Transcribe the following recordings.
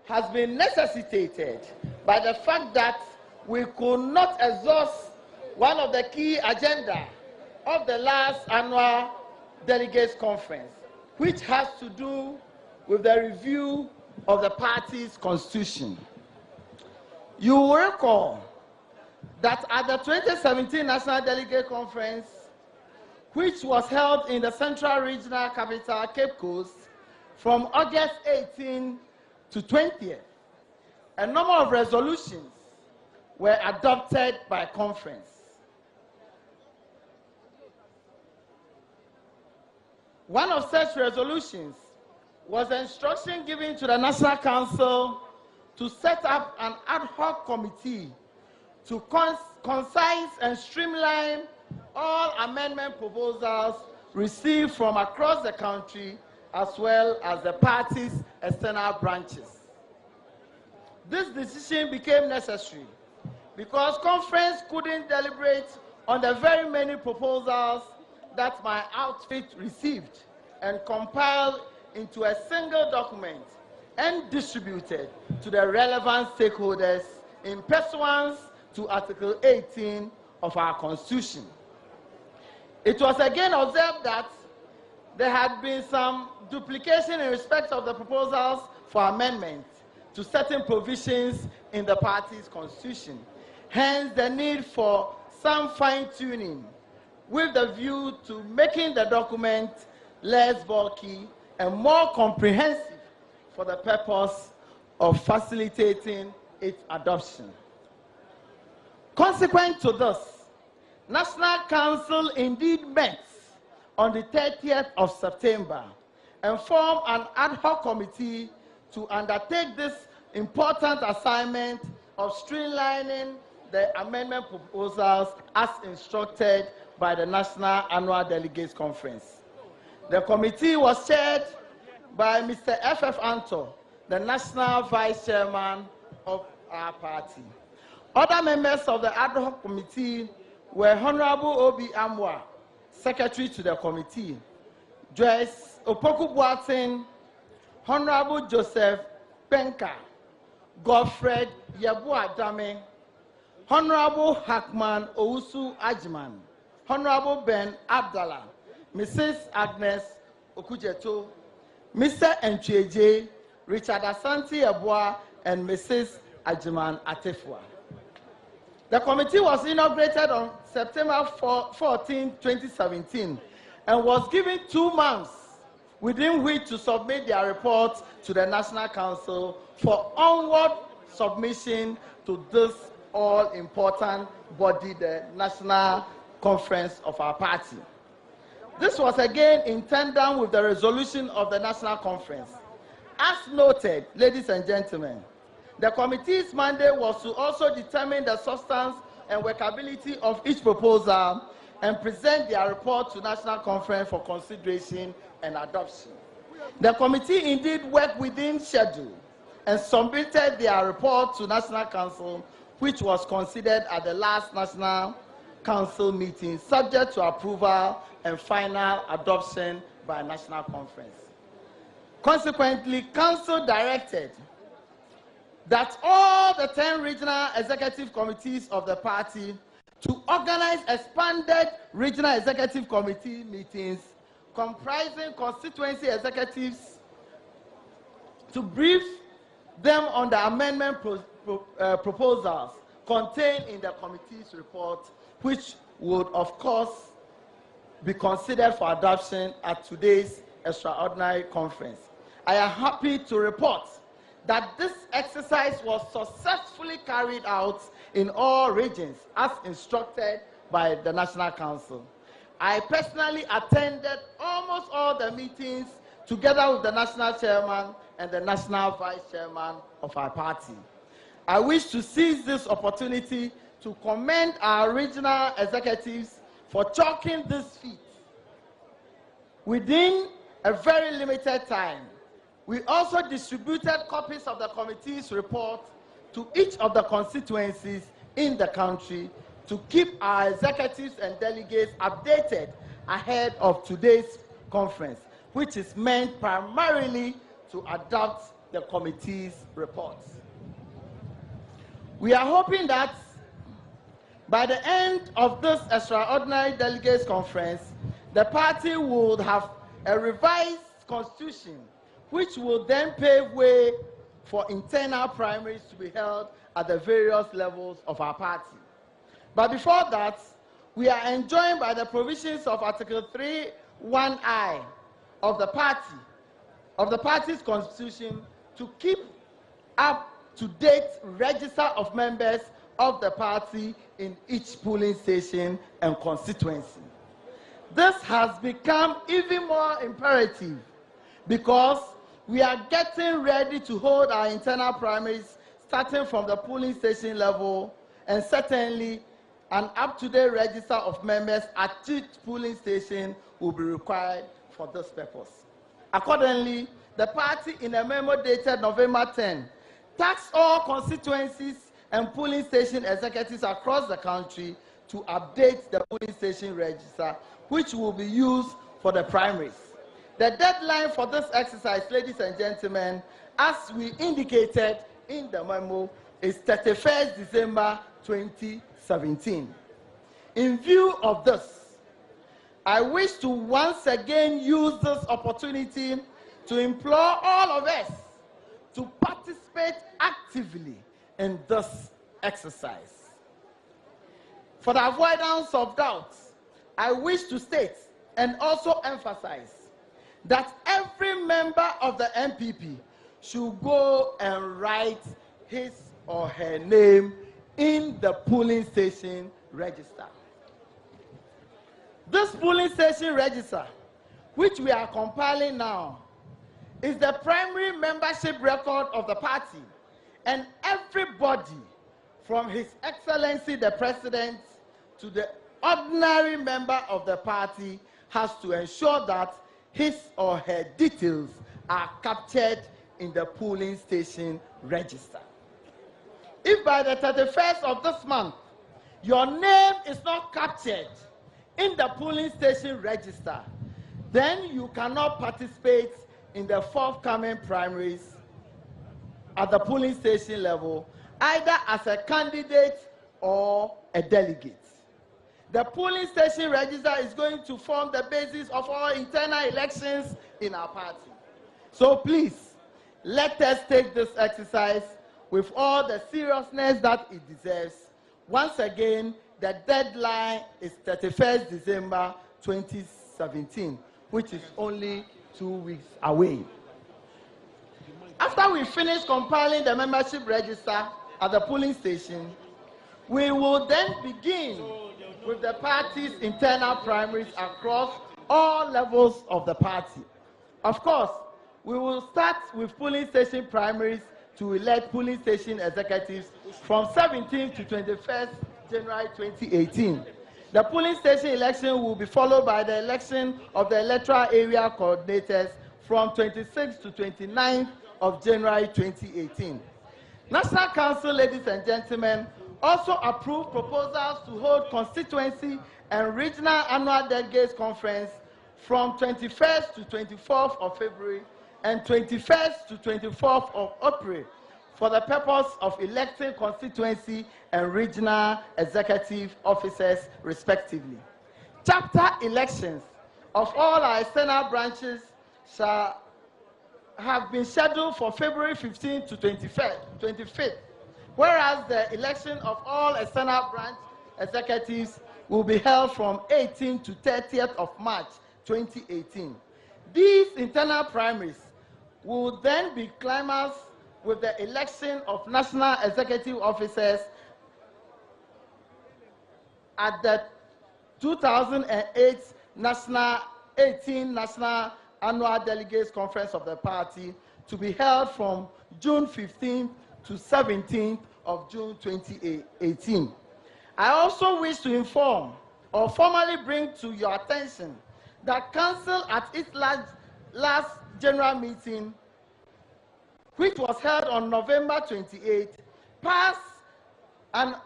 has been necessitated by the fact that we could not exhaust one of the key agenda of the last annual Delegates Conference, which has to do with the review of the party's constitution. You will recall that at the 2017 National Delegate Conference, which was held in the Central Regional Capital, Cape Coast, from August 18 to 20th, a number of resolutions were adopted by conference. One of such resolutions was the instruction given to the National Council to set up an ad hoc committee to concise and streamline all amendment proposals received from across the country, as well as the party's external branches. This decision became necessary because conference couldn't deliberate on the very many proposals that my outfit received and compiled into a single document and distributed to the relevant stakeholders in pursuance to Article 18 of our Constitution. It was again observed that there had been some duplication in respect of the proposals for amendment to certain provisions in the party's constitution. Hence, the need for some fine-tuning with the view to making the document less bulky and more comprehensive for the purpose of facilitating its adoption. Consequent to this, National Council indeed met on the 30th of September and formed an ad hoc committee to undertake this important assignment of streamlining the amendment proposals as instructed by the National Annual Delegates Conference. The committee was chaired by Mr. F.F. Anto, the National Vice Chairman of our party. Other members of the ad hoc committee were Honorable Obi Amwa, Secretary to the committee, Joyce Opoku Boatin, Honorable Joseph Penka, Godfred Yebu-Adame, Honorable Hakman Owusu Ajman, Honorable Ben Abdallah, Mrs. Agnes Okujeto, Mr. Ncheje, Richard Asante Yeboah, and Mrs. Ajiman Atefua. The committee was inaugurated on September 14, 2017, and was given 2 months within which to submit their report to the National Council for onward submission to this all-important body, the National Conference of our party. This was again in tandem with the resolution of the National Conference. As noted, ladies and gentlemen, the committee's mandate was to also determine the substance and workability of each proposal and present their report to National Conference for consideration and adoption. The committee indeed worked within schedule and submitted their report to National Council, which was considered at the last National Council meeting, subject to approval and final adoption by National Conference. Consequently, Council directed that all the 10 regional executive committees of the party to organize expanded regional executive committee meetings comprising constituency executives to brief them on the amendment proposals contained in the committee's report, which would, of course, be considered for adoption at today's extraordinary conference. I am happy to report that this exercise was successfully carried out in all regions as instructed by the National Council. I personally attended almost all the meetings together with the National Chairman and the National Vice Chairman of our party. I wish to seize this opportunity to commend our regional executives for chalking this feat within a very limited time. We also distributed copies of the committee's report to each of the constituencies in the country to keep our executives and delegates updated ahead of today's conference, which is meant primarily to adopt the committee's reports. We are hoping that by the end of this extraordinary delegates conference, the party would have a revised constitution, which will then pave way for internal primaries to be held at the various levels of our party. But before that, we are enjoined by the provisions of Article 3(1)(I) of the party's constitution to keep up to date register of members of the party in each polling station and constituency. This has become even more imperative because we are getting ready to hold our internal primaries starting from the polling station level, and certainly an up-to-date register of members at each polling station will be required for this purpose. Accordingly, the party, in a memo dated November 10, tasked all constituencies and polling station executives across the country to update the polling station register, which will be used for the primaries. The deadline for this exercise, ladies and gentlemen, as we indicated in the memo, is 31st December 2017. In view of this, I wish to once again use this opportunity to implore all of us to participate actively in this exercise. For the avoidance of doubt, I wish to state and also emphasize that every member of the NPP should go and write his or her name in the polling station register. This polling station register, which we are compiling now, is the primary membership record of the party, and everybody from His Excellency the President to the ordinary member of the party has to ensure that his or her details are captured in the polling station register. If by the 31st of this month, your name is not captured in the polling station register, then you cannot participate in the forthcoming primaries at the polling station level, either as a candidate or a delegate. The polling station register is going to form the basis of all internal elections in our party. So please, let us take this exercise with all the seriousness that it deserves. Once again, the deadline is 31st December 2017, which is only 2 weeks away. After we finish compiling the membership register at the polling station, we will then begin with the party's internal primaries across all levels of the party. Of course, we will start with polling station primaries to elect polling station executives from 17th to 21st January 2018. The polling station election will be followed by the election of the electoral area coordinators from 26th to 29th of January 2018. National Council, ladies and gentlemen, also approved proposals to hold constituency and regional annual delegates conference from 21st to 24th of February and 21st to 24th of April for the purpose of electing constituency and regional executive officers respectively. Chapter elections of all our external branches shall have been scheduled for February 15th to 25th, whereas the election of all external branch executives will be held from 18th to 30th of March 2018. These internal primaries will then be climaxed with the election of national executive officers at the 2008 National Annual Delegates Conference of the party, to be held from June 15th to 17th of June 2018. I also wish to inform or formally bring to your attention that Council at its last general meeting, which was held on November 28, passed an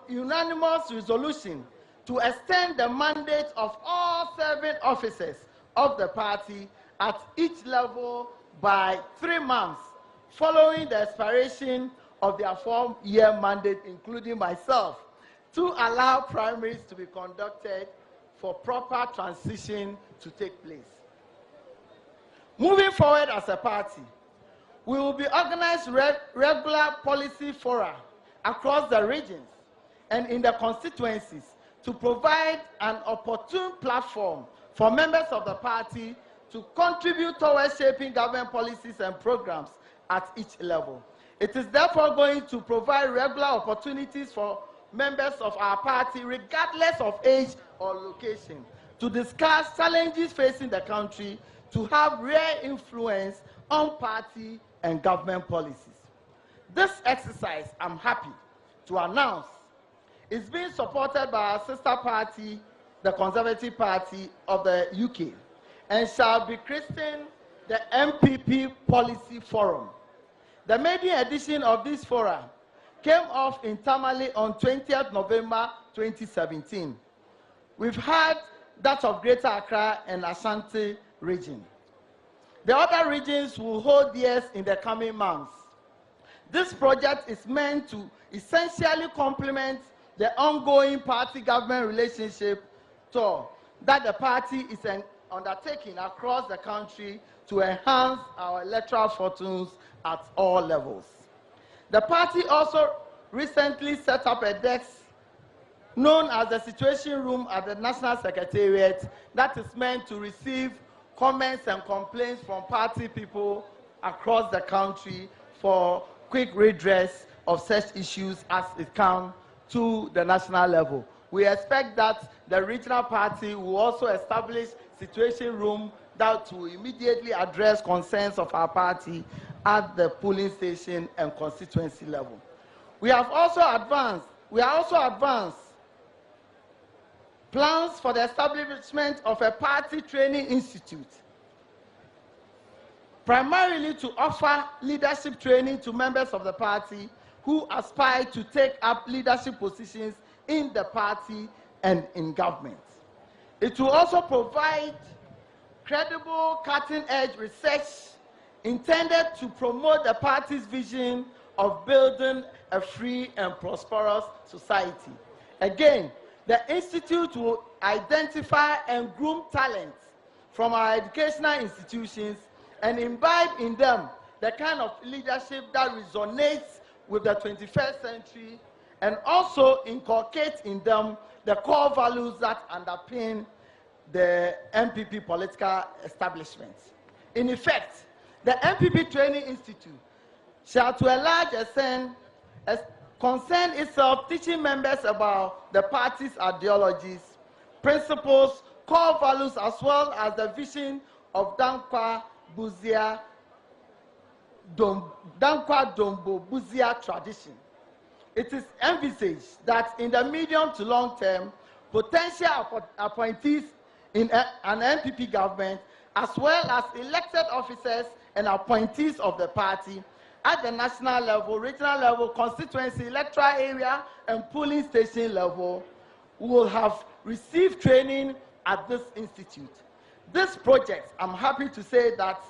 unanimous resolution to extend the mandate of all 7 officers of the party at each level by 3 months following the expiration of their 4-year mandate, including myself, to allow primaries to be conducted for proper transition to take place. Moving forward as a party, we will be organizing regular policy fora across the regions and in the constituencies to provide an opportune platform for members of the party to contribute towards shaping government policies and programs at each level. It is therefore going to provide regular opportunities for members of our party, regardless of age or location, to discuss challenges facing the country, to have real influence on party and government policies. This exercise, I'm happy to announce, is being supported by our sister party, the Conservative Party of the UK, and shall be christened the NPP Policy Forum. The maiden edition of this forum came off in Tamale on 20th November 2017. We've had that of Greater Accra and Ashanti region. The other regions will hold theirs in the coming months. This project is meant to essentially complement the ongoing party-government relationship tour that the party is undertaking across the country to enhance our electoral fortunes at all levels. The party also recently set up a desk known as the Situation Room at the National Secretariat that is meant to receive comments and complaints from party people across the country for quick redress of such issues as it comes to the national level. We expect that the regional party will also establish situation room that will immediately address concerns of our party at the polling station and constituency level. We are also advanced plans for the establishment of a party training institute, primarily to offer leadership training to members of the party who aspire to take up leadership positions in the party and in government. It will also provide credible, cutting-edge research intended to promote the party's vision of building a free and prosperous society. Again, the Institute will identify and groom talents from our educational institutions and imbibe in them the kind of leadership that resonates with the 21st century, and also inculcate in them the core values that underpin the NPP political establishment. In effect, the NPP Training Institute shall to a large extent concern itself teaching members about the party's ideologies, principles, core values, as well as the vision of Dankwa Dombo Buzia tradition. It is envisaged that in the medium to long term, potential appointees in an NPP government, as well as elected officers and appointees of the party at the national level, regional level, constituency, electoral area, and polling station level, will have received training at this institute. This project, I'm happy to say that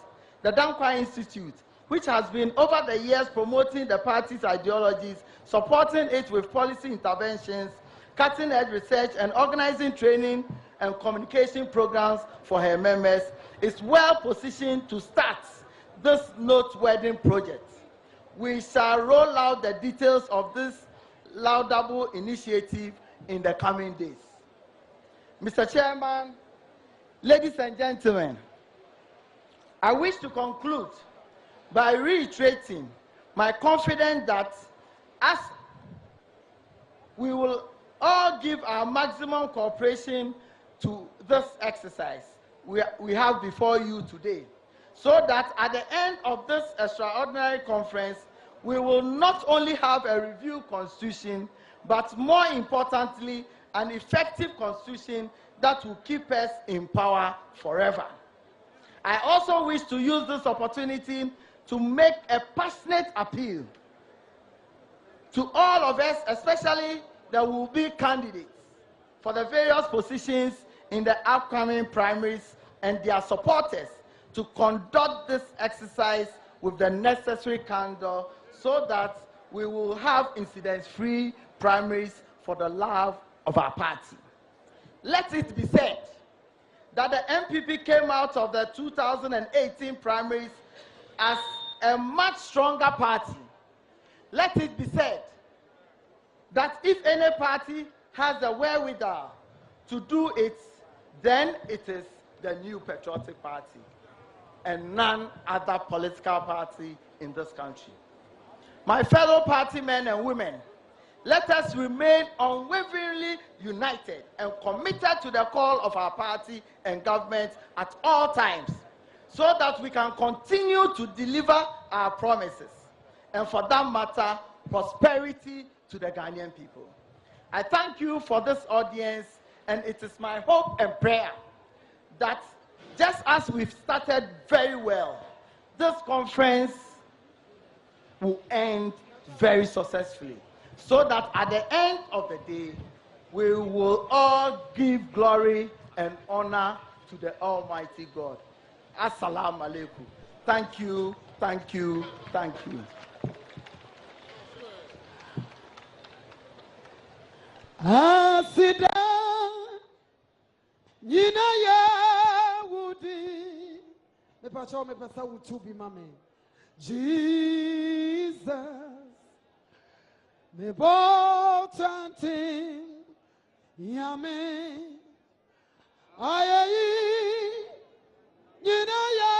the Dankwa Institute, which has been over the years promoting the party's ideologies, supporting it with policy interventions, cutting-edge research, and organizing training and communication programs for her members, is well positioned to start this noteworthy project. We shall roll out the details of this laudable initiative in the coming days. Mr. Chairman, ladies and gentlemen, I wish to conclude by reiterating my confidence that as we will all give our maximum cooperation to this exercise we have before you today, so that at the end of this extraordinary conference, we will not only have a review constitution, but more importantly, an effective constitution that will keep us in power forever. I also wish to use this opportunity to make a passionate appeal to all of us, especially the will-be candidates for the various positions in the upcoming primaries and their supporters, to conduct this exercise with the necessary candor so that we will have incident-free primaries for the love of our party. Let it be said that the NPP came out of the 2018 primaries as a much stronger party. Let it be said that if any party has the wherewithal to do it, then it is the New Patriotic Party and none other political party in this country. My fellow party men and women, let us remain unwaveringly united and committed to the call of our party and government at all times, so that we can continue to deliver our promises, and for that matter, prosperity to the Ghanaian people. I thank you for this audience, and it is my hope and prayer that just as we've started very well, this conference will end very successfully, so that at the end of the day, we will all give glory and honor to the Almighty God. Assalamu alaikum. Thank you, thank you, thank you. Asida Nina ya wudi me pacho me pesa utubi mame Jesus me botanti yame ayayi Nina ya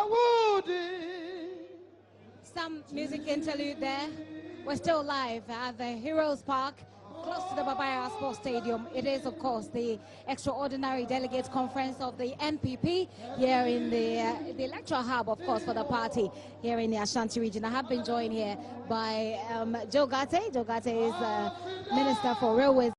wudi. Some music interlude there. We're still live at the Heroes Park, close to the Babaya Sports Stadium. It is, of course, the extraordinary delegates conference of the NPP here in the electoral hub, of course, for the party here in the Ashanti region. I have been joined here by Joe Gate. Joe Gate is Minister for Railways.